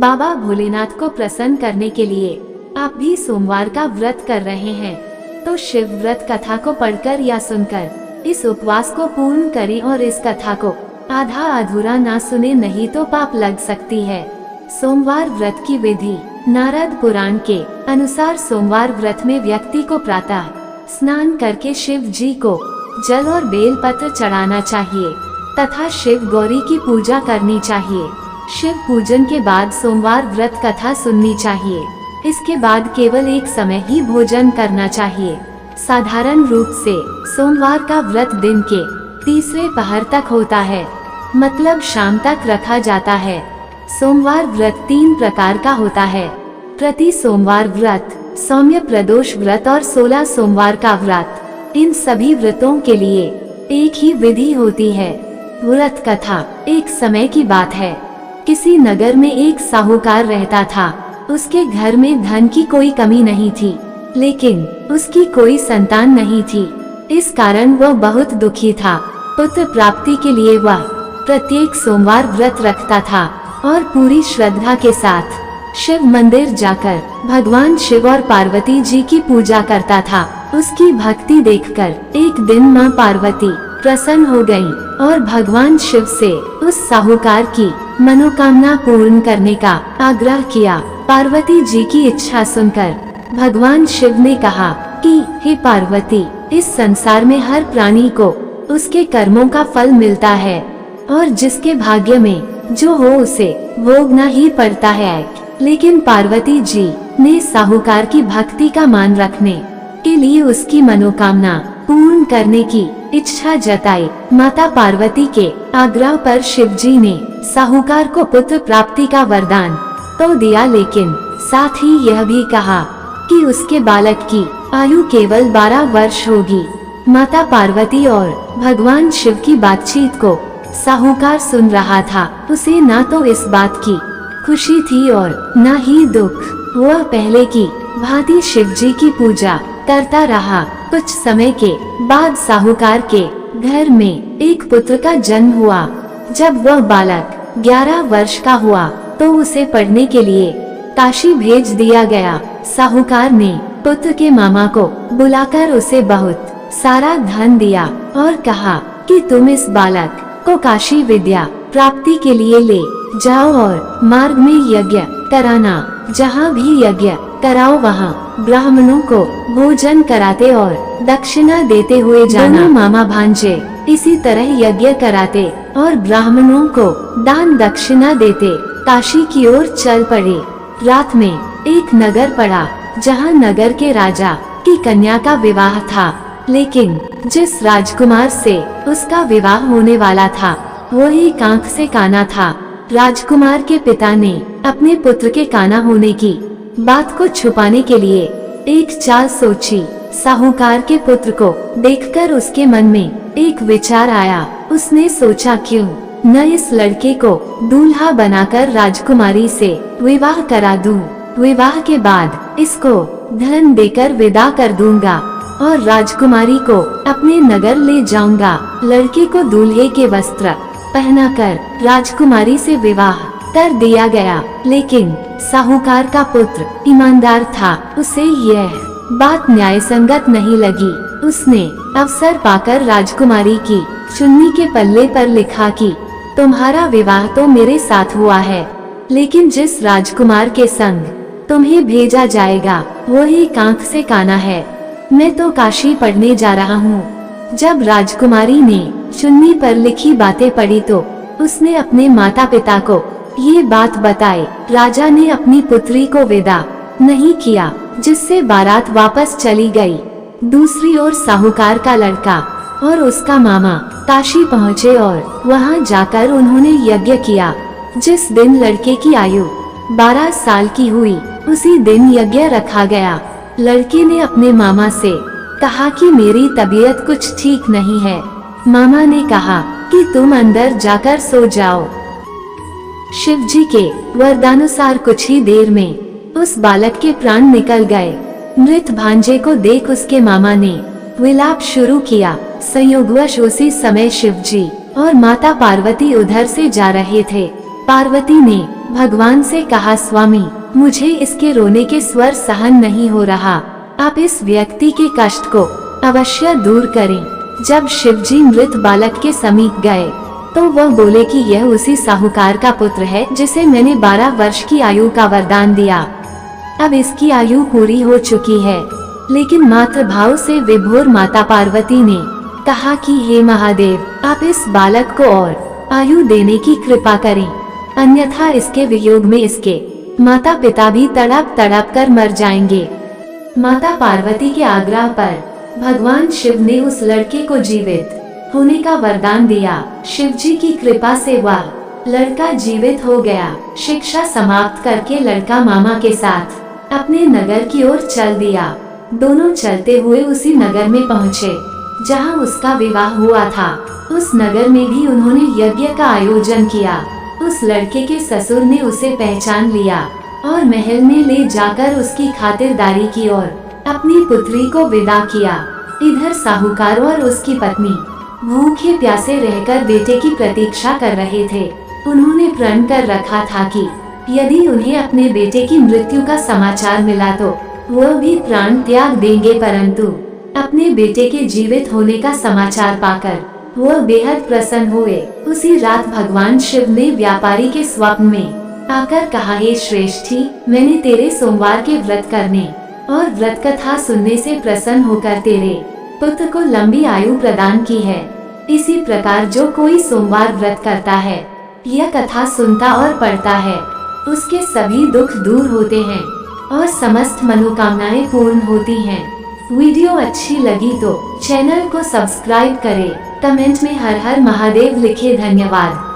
बाबा भोलेनाथ को प्रसन्न करने के लिए आप भी सोमवार का व्रत कर रहे हैं तो शिव व्रत कथा को पढ़कर या सुनकर इस उपवास को पूर्ण करें और इस कथा को आधा अधूरा ना सुने, नहीं तो पाप लग सकती है। सोमवार व्रत की विधि। नारद पुराण के अनुसार सोमवार व्रत में व्यक्ति को प्रातः स्नान करके शिव जी को जल और बेल पत्र चढ़ाना चाहिए तथा शिव गौरी की पूजा करनी चाहिए। शिव पूजन के बाद सोमवार व्रत कथा सुननी चाहिए। इसके बाद केवल एक समय ही भोजन करना चाहिए। साधारण रूप से सोमवार का व्रत दिन के तीसरे पहर तक होता है, मतलब शाम तक रखा जाता है। सोमवार व्रत 3 प्रकार का होता है: प्रति सोमवार व्रत, सौम्य प्रदोष व्रत और 16 सोमवार का व्रत। इन सभी व्रतों के लिए एक ही विधि होती है। व्रत कथा। एक समय की बात है, किसी नगर में एक साहूकार रहता था। उसके घर में धन की कोई कमी नहीं थी, लेकिन उसकी कोई संतान नहीं थी। इस कारण वह बहुत दुखी था। पुत्र प्राप्ति के लिए वह प्रत्येक सोमवार व्रत रखता था और पूरी श्रद्धा के साथ शिव मंदिर जाकर भगवान शिव और पार्वती जी की पूजा करता था। उसकी भक्ति देखकर एक दिन मां पार्वती प्रसन्न हो गईं और भगवान शिव से उस साहूकार की मनोकामना पूर्ण करने का आग्रह किया। पार्वती जी की इच्छा सुनकर भगवान शिव ने कहा कि हे पार्वती, इस संसार में हर प्राणी को उसके कर्मों का फल मिलता है और जिसके भाग्य में जो हो उसे भोगना ही पड़ता है। लेकिन पार्वती जी ने साहूकार की भक्ति का मान रखने के लिए उसकी मनोकामना पूर्ण करने की इच्छा जताई। माता पार्वती के आग्रह पर शिव जी ने साहूकार को पुत्र प्राप्ति का वरदान तो दिया, लेकिन साथ ही यह भी कहा कि उसके बालक की आयु केवल 12 वर्ष होगी। माता पार्वती और भगवान शिव की बातचीत को साहूकार सुन रहा था। उसे ना तो इस बात की खुशी थी और ना ही दुख। वह पहले की भांति शिव जी की पूजा करता रहा। कुछ समय के बाद साहूकार के घर में एक पुत्र का जन्म हुआ। जब वह बालक 11 वर्ष का हुआ तो उसे पढ़ने के लिए काशी भेज दिया गया। साहूकार ने पुत्र के मामा को बुलाकर उसे बहुत सारा धन दिया और कहा कि तुम इस बालक को काशी विद्या प्राप्ति के लिए ले जाओ और मार्ग में यज्ञ कराना। जहाँ भी यज्ञ कराओ वहाँ ब्राह्मणों को भोजन कराते और दक्षिणा देते हुए जाना। मामा भांजे इसी तरह यज्ञ कराते और ब्राह्मणों को दान दक्षिणा देते काशी की ओर चल पड़े। रात में एक नगर पड़ा जहाँ नगर के राजा की कन्या का विवाह था, लेकिन जिस राजकुमार से उसका विवाह होने वाला था वो एक आंख से काना था। राजकुमार के पिता ने अपने पुत्र के काना होने की बात को छुपाने के लिए एक चाल सोची। साहूकार के पुत्र को देखकर उसके मन में एक विचार आया। उसने सोचा, क्यों न इस लड़के को दूल्हा बनाकर राजकुमारी से विवाह करा दूं। विवाह के बाद इसको धन देकर विदा कर दूंगा और राजकुमारी को अपने नगर ले जाऊंगा। लड़के को दूल्हे के वस्त्र पहनाकर राजकुमारी से विवाह कर दिया गया, लेकिन साहूकार का पुत्र ईमानदार था। उसे यह बात न्यायसंगत नहीं लगी। उसने अवसर पाकर राजकुमारी की चुन्नी के पल्ले पर लिखा कि तुम्हारा विवाह तो मेरे साथ हुआ है, लेकिन जिस राजकुमार के संग तुम्हें भेजा जाएगा वो एक आंख से काना है। मैं तो काशी पढ़ने जा रहा हूँ। जब राजकुमारी ने चुन्नी पर लिखी बातें पढ़ी तो उसने अपने माता पिता को ये बात बताई। राजा ने अपनी पुत्री को विदा नहीं किया, जिससे बारात वापस चली गई। दूसरी ओर साहूकार का लड़का और उसका मामा काशी पहुँचे और वहाँ जाकर उन्होंने यज्ञ किया। जिस दिन लड़के की आयु 12 साल की हुई उसी दिन यज्ञ रखा गया। लड़के ने अपने मामा से कहा कि मेरी तबीयत कुछ ठीक नहीं है। मामा ने कहा कि तुम अंदर जाकर सो जाओ। शिव जी के वरदानुसार कुछ ही देर में उस बालक के प्राण निकल गए। मृत भांजे को देख उसके मामा ने विलाप शुरू किया। संयोगवश उसी समय शिव जी और माता पार्वती उधर से जा रहे थे। पार्वती ने भगवान से कहा, स्वामी, मुझे इसके रोने के स्वर सहन नहीं हो रहा, आप इस व्यक्ति के कष्ट को अवश्य दूर करें। जब शिवजी मृत बालक के समीप गए तो वह बोले कि यह उसी साहूकार का पुत्र है जिसे मैंने 12 वर्ष की आयु का वरदान दिया। अब इसकी आयु पूरी हो चुकी है। लेकिन मातृभाव से विभोर माता पार्वती ने कहा कि हे महादेव, आप इस बालक को और आयु देने की कृपा करें, अन्यथा इसके वियोग में इसके माता पिता भी तड़प तड़प कर मर जाएंगे। माता पार्वती के आग्रह पर भगवान शिव ने उस लड़के को जीवित होने का वरदान दिया। शिवजी की कृपा से वह लड़का जीवित हो गया। शिक्षा समाप्त करके लड़का मामा के साथ अपने नगर की ओर चल दिया। दोनों चलते हुए उसी नगर में पहुँचे जहाँ उसका विवाह हुआ था। उस नगर में भी उन्होंने यज्ञ का आयोजन किया। उस लड़के के ससुर ने उसे पहचान लिया और महल में ले जाकर उसकी खातिरदारी की और अपनी पुत्री को विदा किया। इधर साहूकार और उसकी पत्नी भूखे प्यासे रहकर बेटे की प्रतीक्षा कर रहे थे। उन्होंने प्रण कर रखा था कि यदि उन्हें अपने बेटे की मृत्यु का समाचार मिला तो वह भी प्राण त्याग देंगे, परंतु अपने बेटे के जीवित होने का समाचार पाकर वह बेहद प्रसन्न हुए। उसी रात भगवान शिव ने व्यापारी के स्वप्न में आकर कहा, हे श्रेष्ठी, मैंने तेरे सोमवार के व्रत करने और व्रत कथा सुनने से प्रसन्न होकर तेरे पुत्र को लंबी आयु प्रदान की है। इसी प्रकार जो कोई सोमवार व्रत करता है, यह कथा सुनता और पढ़ता है, उसके सभी दुख दूर होते हैं और समस्त मनोकामनाएं पूर्ण होती हैं। वीडियो अच्छी लगी तो चैनल को सब्सक्राइब करें, कमेंट में हर हर महादेव लिखे। धन्यवाद।